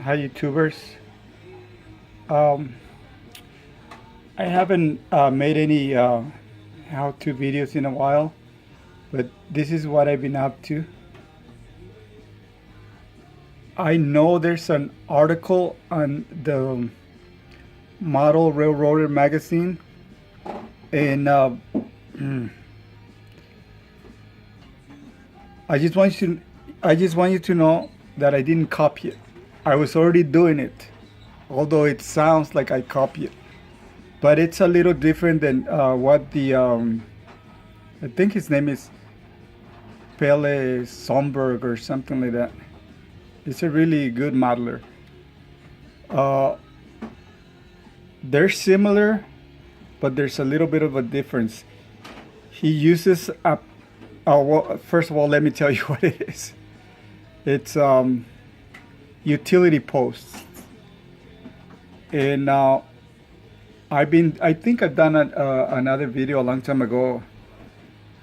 Hi YouTubers. Um, I haven't made any how-to videos in a while, but this is what I've been up to. I know there's an article on the Model Railroader magazine, and I just want you, I just want you to know that I didn't copy it. I was already doing it, although it sounds like I copy it, but it's a little different than what the I think his name is Pele Somberg or something like that. It's a really good modeler. Uh, they're similar, but there's a little bit of a difference. He uses a, well, first of all, let me tell you what it is. It's utility posts, and I think I've done another video a long time ago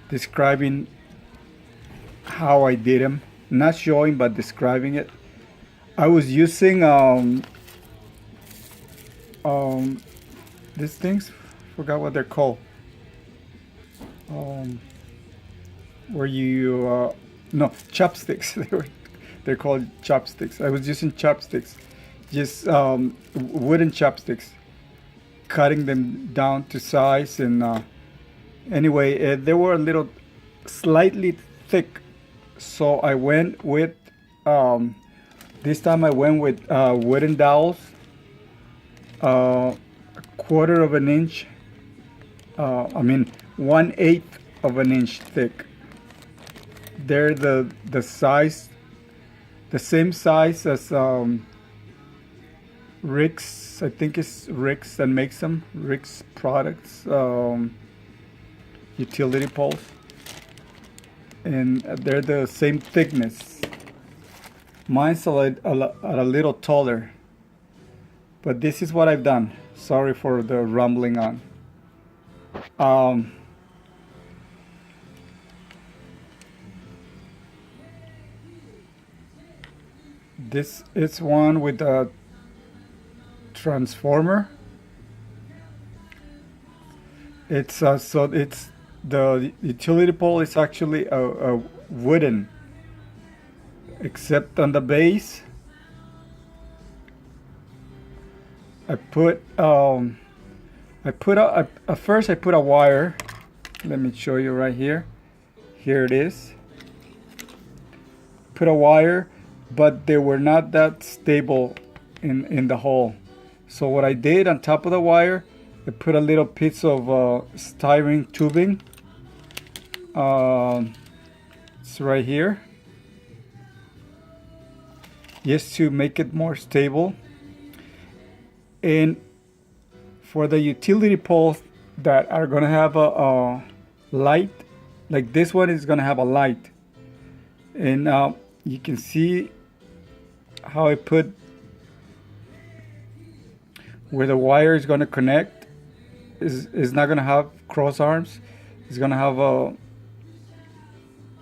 describing how I did them, not showing but describing it. I was using these things, forgot what they're called. Um, where you no, chopsticks. They're called chopsticks. I was using chopsticks, just wooden chopsticks, cutting them down to size. And anyway, they were a little slightly thick, so I went with this time I went with wooden dowels, a quarter of an inch. I mean 1/8 of an inch thick. They're the size, the same size as Rick's. I think it's Rick's that makes them. Rick's products, utility poles, and they're the same thickness. Mine's a little taller, but this is what I've done. Sorry for the rumbling on. Um, this is one with a transformer. It's so it's the utility pole is actually a wooden, except on the base I put first I put a wire. Let me show you right here. Here it is. Put a wire, but they were not that stable in the hole. So what I did on top of the wire, I put a little piece of styrene tubing. It's right here, just to make it more stable. And for the utility poles that are gonna have a light, like this one is gonna have a light, and you can see how I put where the wire is gonna connect is not gonna have cross arms. It's gonna have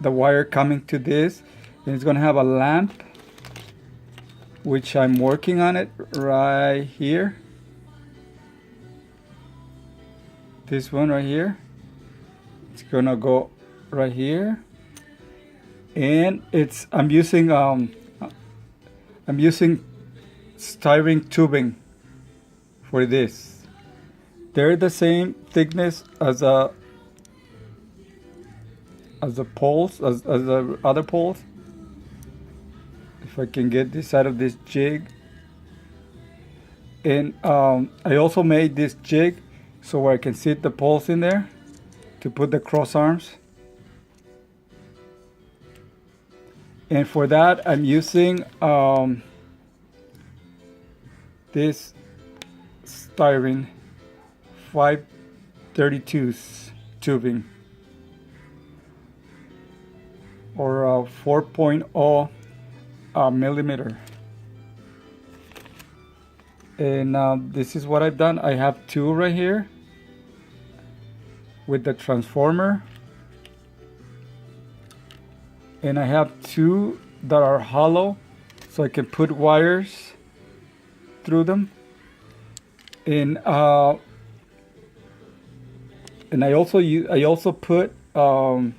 the wire coming to this, and it's gonna have a lamp, which I'm working on it right here. This one right here, it's gonna go right here, and I'm using styrene tubing for this. They're the same thickness as the poles, as the other poles. If I can get this out of this jig. And I also made this jig so where I can sit the poles in there to put the cross arms. And for that I'm using this styrene 532s tubing, or 4.0 millimeter. And this is what I've done. I have two right here with the transformer, and I have two that are hollow, so I can put wires through them. And I also put the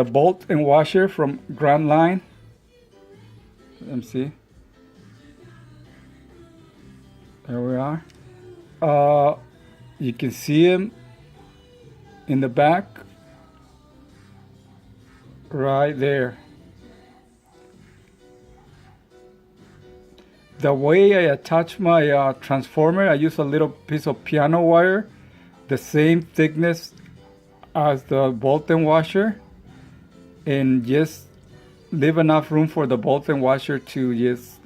bolt and washer from Grand Line. Let me see. There we are. You can see him in the back, right there. The way I attach my transformer, I use a little piece of piano wire, the same thickness as the bolt and washer, and just leave enough room for the bolt and washer to just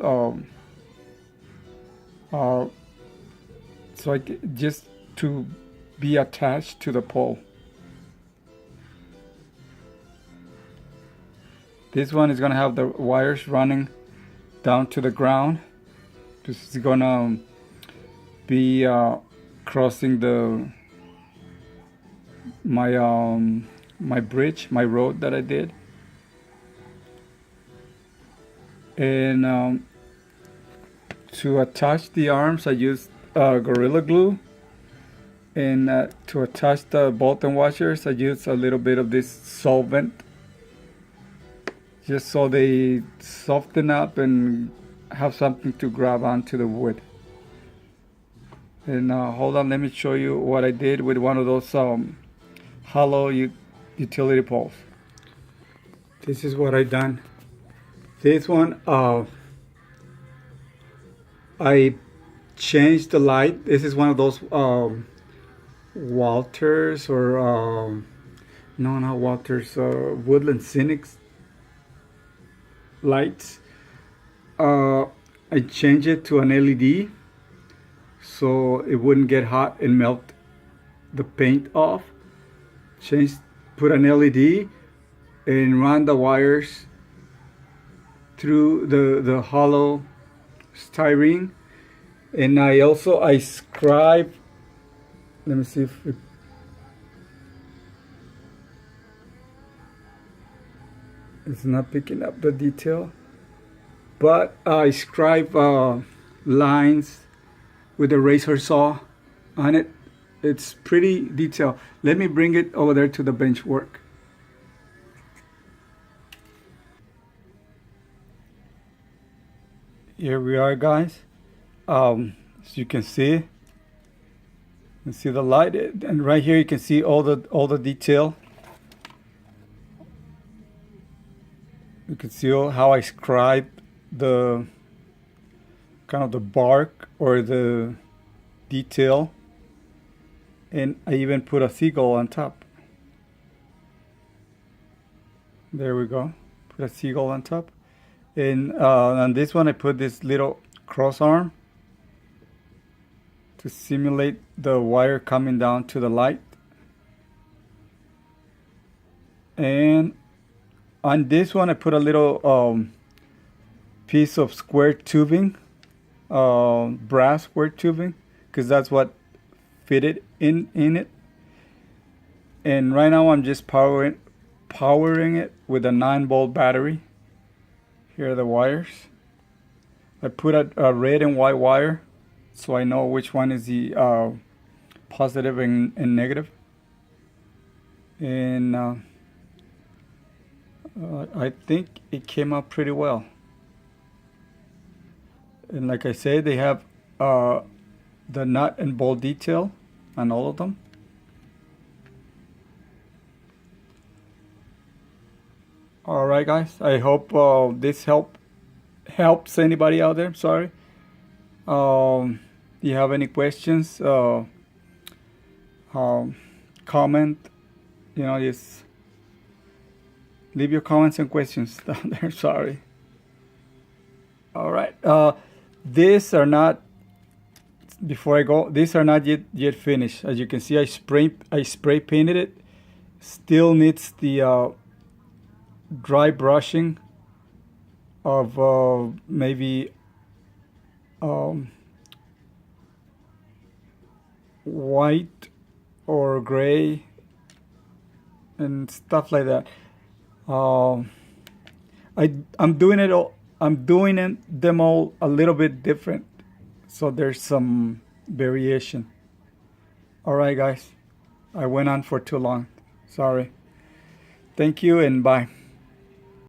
just to be attached to the pole. This one is gonna have the wires running down to the ground. This is gonna be crossing my bridge, my road that I did. And to attach the arms, I used Gorilla Glue. And to attach the bolt and washers, I used a little bit of this solvent, just so they soften up and have something to grab onto the wood. And hold on, let me show you what I did with one of those hollow utility poles. This is what I done. This one, I changed the light. This is one of those Walters or no, not Walters, Woodland Cynics lights. I changed it to an LED so it wouldn't get hot and melt the paint off. Put an LED and run the wires through the hollow styrene. And I scribe. Let me see if it's not picking up the detail. But I scribe lines with a razor saw on it. It's pretty detailed. Let me bring it over there to the bench work. Here we are, guys. As you can see the light, and right here you can see all the detail. You can see how I scribe the kind of the bark or the detail, and I even put a seagull on top. There we go. Put a seagull on top. And on this one I put this little cross arm to simulate the wire coming down to the light. And on this one I put a little piece of square tubing, brass square tubing, because that's what fitted in it. And right now I'm just powering it with a 9-volt battery. Here are the wires. I put a red and white wire so I know which one is the positive and negative. And I think it came out pretty well. And like I said, they have the nut and bolt detail on all of them. Alright guys, I hope this helps anybody out there. Sorry. Do you have any questions? Comment. Just leave your comments and questions down there. Sorry. Alright. These are not, before I go, these are not yet finished. As you can see, I spray painted it. Still needs the dry brushing of maybe white or gray and stuff like that. I'm doing it I'm doing them all a little bit different. So there's some variation. All right, guys. I went on for too long. Sorry. Thank you and bye.